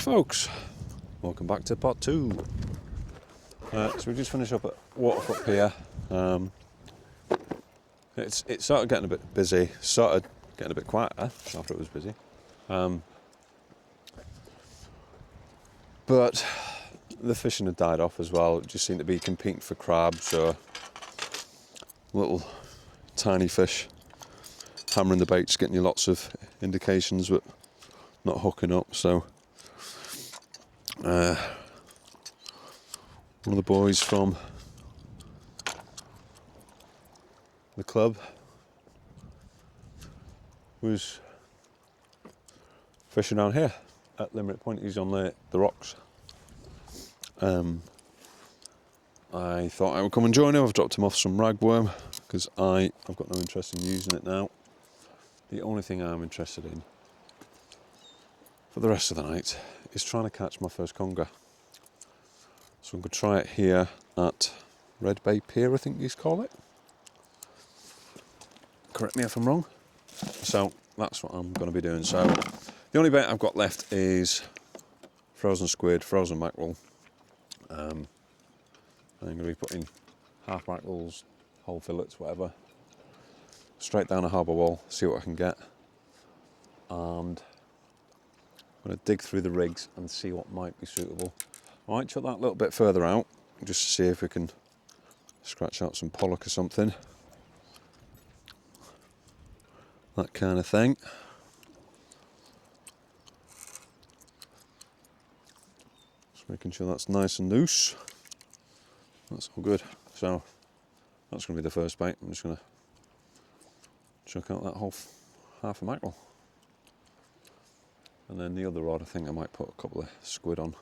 Right folks, welcome back to part 2. So we just finished up at Waterfoot Pier. It's sort of getting a bit busy, started getting a bit quieter after it was busy. But the fishing had died off as well. It just seemed to be competing for crabs or little tiny fish, hammering the baits, getting you lots of indications but not hooking up. So one of the boys from the club was fishing down here at Limerick Point. He's on the rocks. I thought I would come and join him. I've dropped him off some ragworm because I've got no interest in using it now. The only thing I'm interested in for the rest of the night is trying to catch my first conger. So I'm going to try it here at Red Bay Pier, I think you call it. Correct me if I'm wrong. So that's what I'm going to be doing. So the only bait I've got left is frozen squid, frozen mackerel. I'm going to be putting half mackerels, whole fillets, whatever, straight down a harbour wall, see what I can get. And I'm going to dig through the rigs and see what might be suitable. I might chuck that a little bit further out, just to see if we can scratch out some pollock or something. That kind of thing. Just making sure that's nice and loose. That's all good. So that's going to be the first bait. I'm just going to chuck out that whole half a mackerel. And then the other rod, I think I might put a couple of squid on.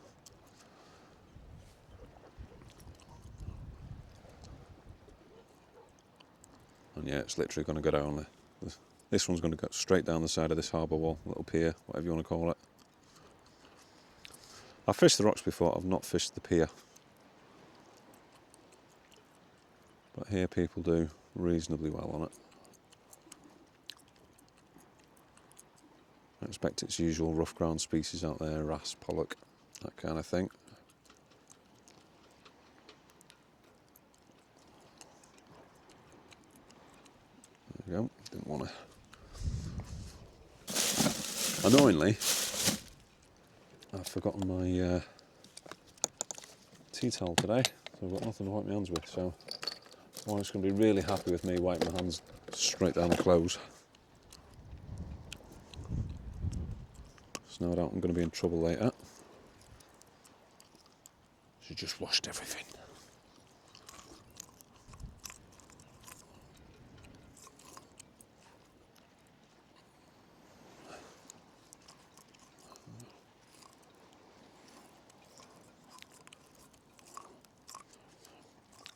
And yeah, it's literally going to go down there. This one's going to go straight down the side of this harbour wall, little pier, whatever you want to call it. I've fished the rocks before, I've not fished the pier. But here people do reasonably well on it. I expect its usual rough ground species out there, wrasse, pollock, that kind of thing. There we go, didn't want to. Annoyingly, I've forgotten my tea towel today, so I've got nothing to wipe my hands with, so my wife's going to be really happy with me wiping my hands straight down the clothes. So no doubt I'm going to be in trouble later. She just washed everything.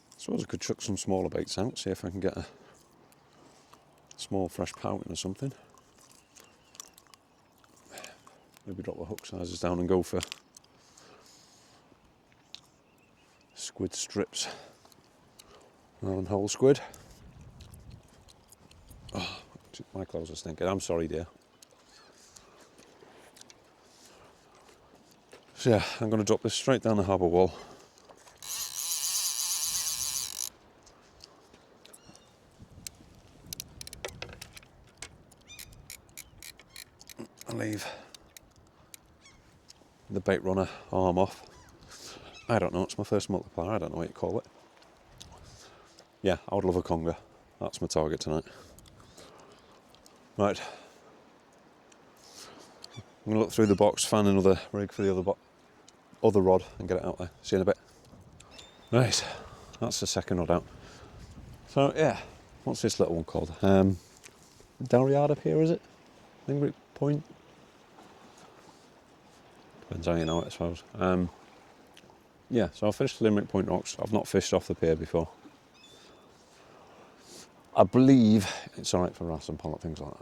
I suppose I could chuck some smaller baits out, see if I can get a small fresh pouting or something. Maybe drop the hook sizes down and go for squid strips rather than whole squid. Oh, my clothes are stinking. I'm sorry, dear. So yeah, I'm going to drop this straight down the harbour wall. And leave the bait runner arm off. I don't know, it's my first multiplier, I don't know what you call it. Yeah, I would love a conger. That's my target tonight. Right. I'm going to look through the box, find another rig for the other rod and get it out there. See you in a bit. Right, that's the second rod out. So yeah, what's this little one called? Dalriada Pier, is it? Limerick Point? Depends how you know it, I suppose. Yeah, so I fished the Limerick Point rocks. I've not fished off the pier before. I believe it's alright for wrasse and pollock, things like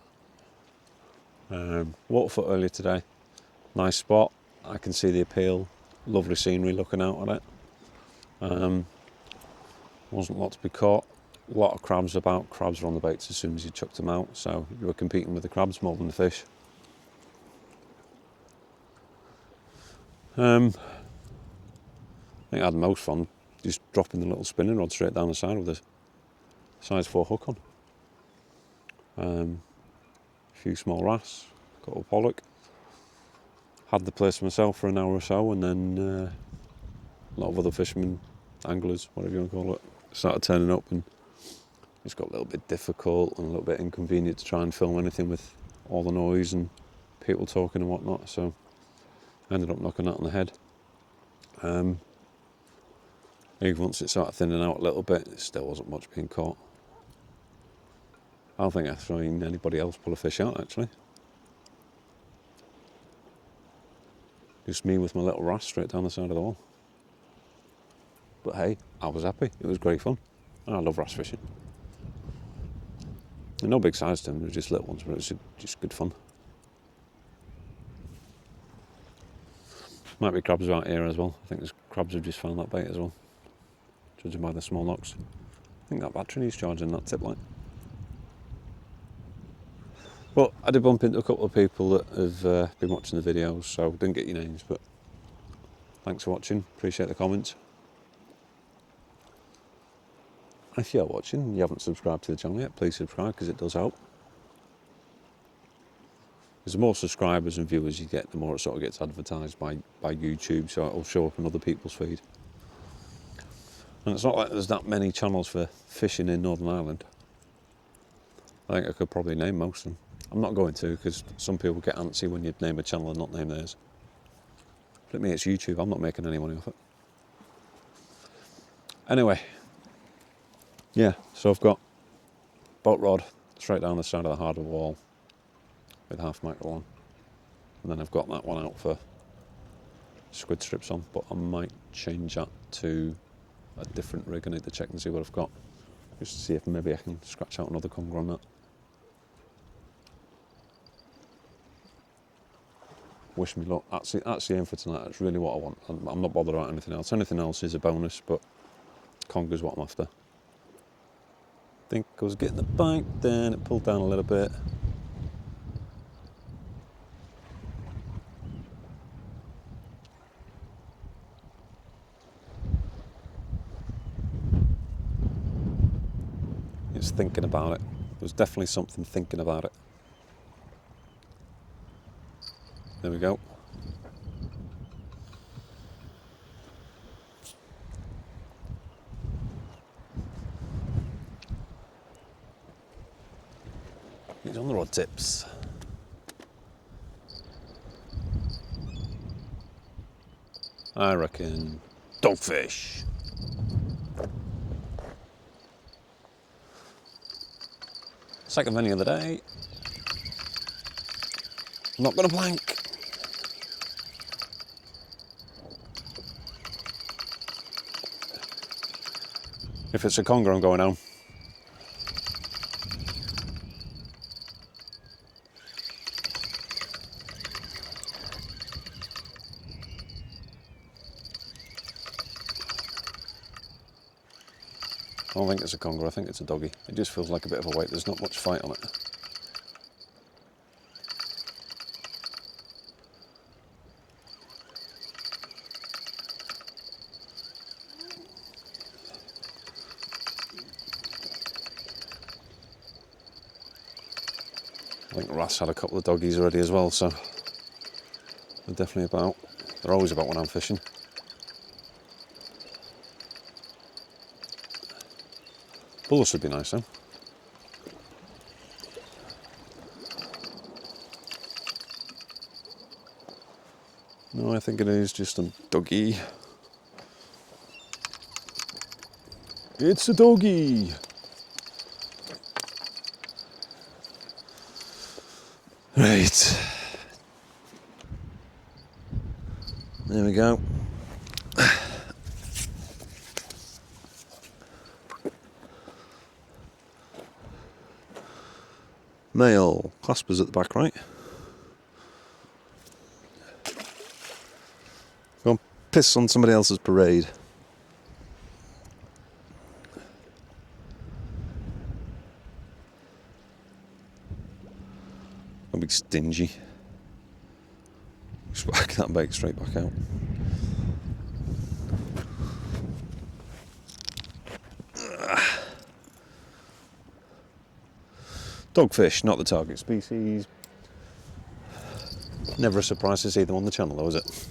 that. Waterfoot earlier today. Nice spot. I can see the appeal. Lovely scenery looking out at it. Wasn't a lot to be caught. A lot of crabs about. Crabs were on the baits as soon as you chucked them out. So you were competing with the crabs more than the fish. I think I had the most fun just dropping the little spinning rod straight down the side with a size 4 hook on. A few small wrasse, got a pollock. Had the place to myself for an hour or so, and then a lot of other fishermen, anglers, whatever you want to call it, started turning up, and it's got a little bit difficult and a little bit inconvenient to try and film anything with all the noise and people talking and whatnot, so I ended up knocking that on the head. Even once it started thinning out a little bit, it still wasn't much being caught. I don't think I've seen anybody else pull a fish out, actually. Just me with my little wrasse straight down the side of the wall. But hey, I was happy. It was great fun. And I love wrasse fishing. And no big size to them, they were just little ones, but it was just good fun. Might be crabs out here as well. I think there's crabs have just found that bait as well, judging by the small knocks. I think that battery needs charging, that tip light. But I did bump into a couple of people that have been watching the videos, so didn't get your names, but thanks for watching, appreciate the comments. If you're watching and you haven't subscribed to the channel yet, please subscribe because it does help. Because the more subscribers and viewers you get, the more it sort of gets advertised by YouTube, so it'll show up in other people's feed. And it's not like there's that many channels for fishing in Northern Ireland. I think I could probably name most of them. I'm not going to, because some people get antsy when you name a channel and not name theirs. But at me, it's YouTube. I'm not making any money off it. Anyway, yeah, so I've got boat rod straight down the side of the harbour wall with half mackerel on. And then I've got that one out for squid strips on, but I might change that to a different rig. I need to check and see what I've got, just to see if maybe I can scratch out another conger on that. Wish me luck. That's the aim for tonight. That's really what I want. I'm not bothered about anything else. Anything else is a bonus, but conger's what I'm after. I think I was getting the bite, then it pulled down a little bit. It's thinking about it. There's definitely something thinking about it. There we go. He's on the rod tips. I reckon dogfish. Second venue of the day. Not gonna blank. If it's a conger, I'm going home. I don't think it's a conger, I think it's a doggy. It just feels like a bit of a weight, there's not much fight on it. I think Ross had a couple of doggies already as well, so they're definitely about. They're always about when I'm fishing. Bullets would be nice though. No, I think it is just a doggy. It's a doggy. Right. There we go. Male, claspers at the back right. Go and piss on somebody else's parade. Don't be stingy. Just whack that bait straight back out. Dogfish, not the target species. Never a surprise to see them on the channel though, is it?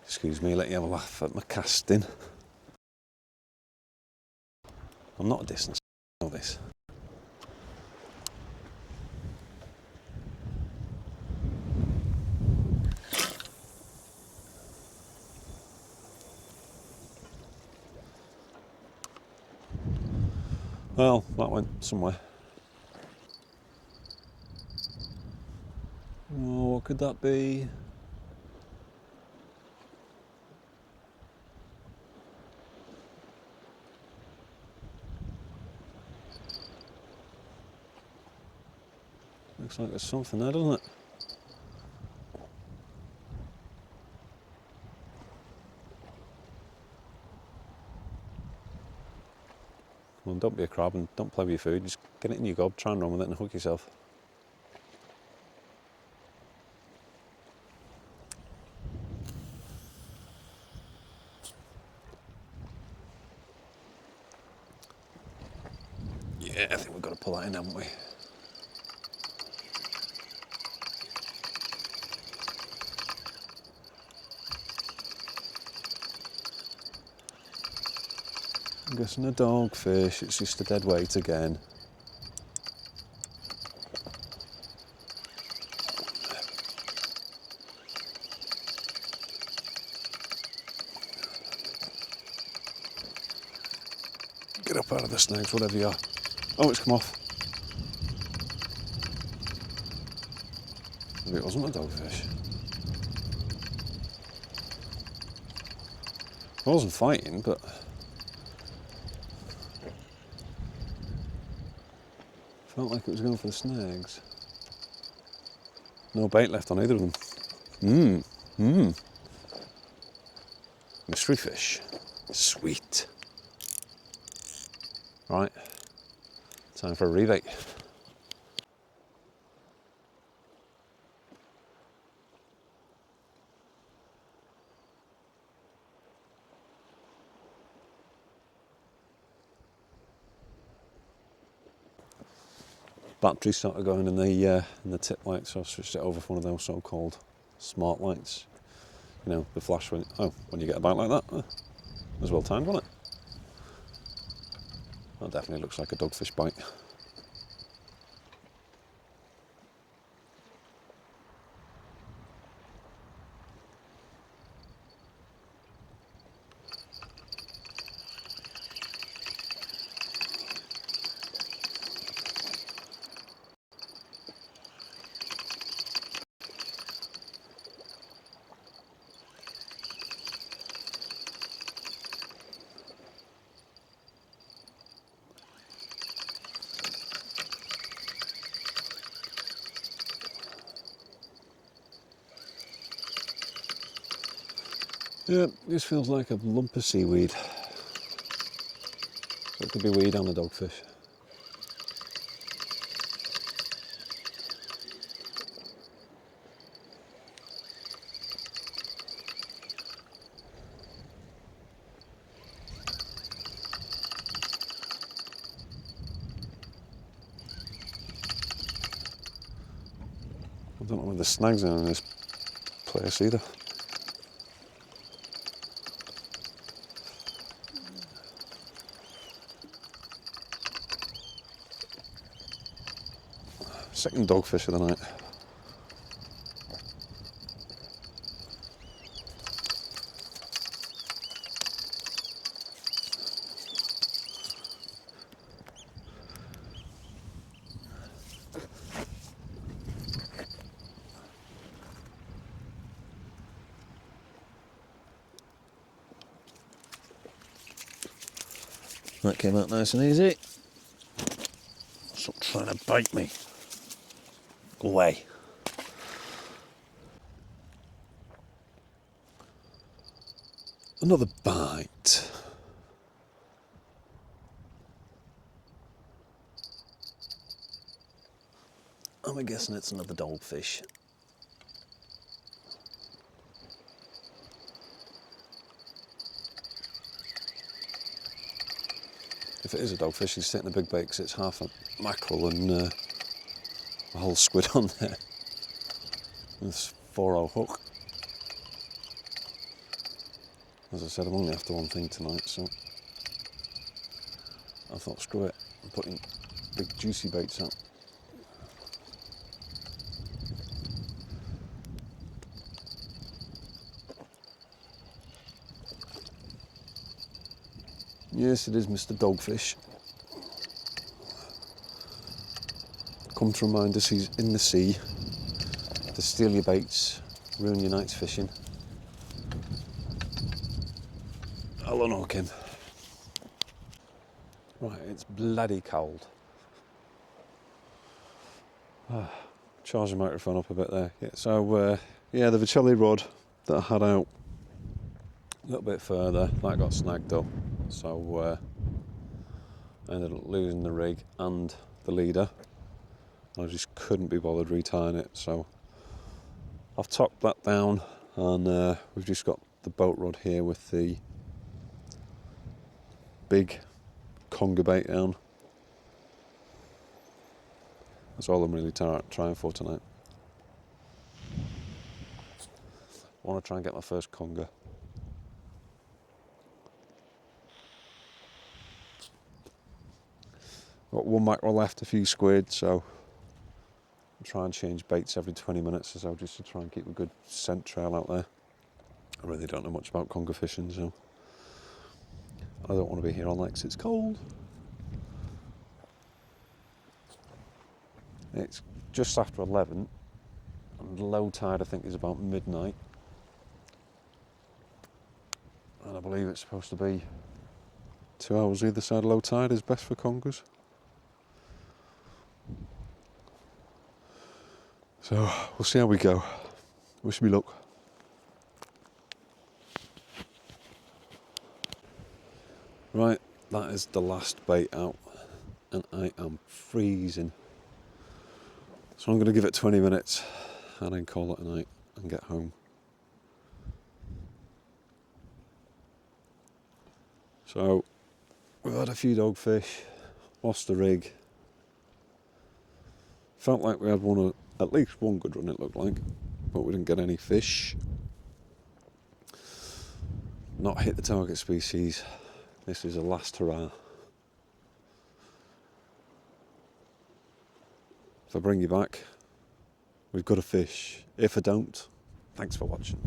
Excuse me, let you have a laugh at my casting. I'm not a distance, I know this. Well, that went somewhere. Oh, what could that be? Looks like there's something there, doesn't it? Well, don't be a crab and don't play with your food. Just get it in your gob, try and run with it and hook yourself. Yeah, I think we've got to pull that in, haven't we? I'm guessing a dogfish, it's just a dead weight again. Get up out of the snags, whatever you are. Oh, it's come off. Maybe it wasn't a dogfish. I wasn't fighting, but felt like it was going for the snags. No bait left on either of them. Mystery fish. Sweet. Right, time for a rebait. Battery started going in the tip light, so I switched it over for one of those so-called smart lights. You know, the flash when you get a bite like that. It was well timed, wasn't it? That definitely looks like a dogfish bite. Yeah, this feels like a lump of seaweed. So it could be weed and a dogfish. I don't know where the snags are in this place either. Second dogfish of the night. That came out nice and easy. Stop trying to bite me. Go away. Another bite. I'm guessing it's another dogfish. If it is a dogfish, he's sitting a big bait because it's half a mackerel and a whole squid on there. This 4-0 hook. As I said, I'm only after one thing tonight, so I thought, screw it, I'm putting big juicy baits out. Yes, it is Mr. Dogfish. Come to remind us he's in the sea to steal your baits, ruin your night's fishing. I'll unhook him. Right, it's bloody cold. Charge the microphone up a bit there. Yeah, so, yeah, the Vicelli rod that I had out a little bit further, that got snagged up. So, I ended up losing the rig and the leader. I just couldn't be bothered retying it, so I've topped that down, and we've just got the boat rod here with the big conger bait down. That's all I'm really trying for tonight. I want to try and get my first conger. Got one mackerel left, a few squid, so I'll try and change baits every 20 minutes or so just to try and keep a good scent trail out there. I really don't know much about conger fishing, so I don't want to be here all night because it's cold. It's just after 11, and the low tide I think is about midnight. And I believe it's supposed to be 2 hours either side of low tide is best for congers. So we'll see how we go. Wish me luck. Right, that is the last bait out, and I am freezing. So I'm going to give it 20 minutes and then call it a night and get home. So we've had a few dogfish, lost the rig. Felt like we had at least one good run, it looked like, but we didn't get any fish. Not hit the target species. This is a last hurrah. If I bring you back, we've got a fish. If I don't, thanks for watching.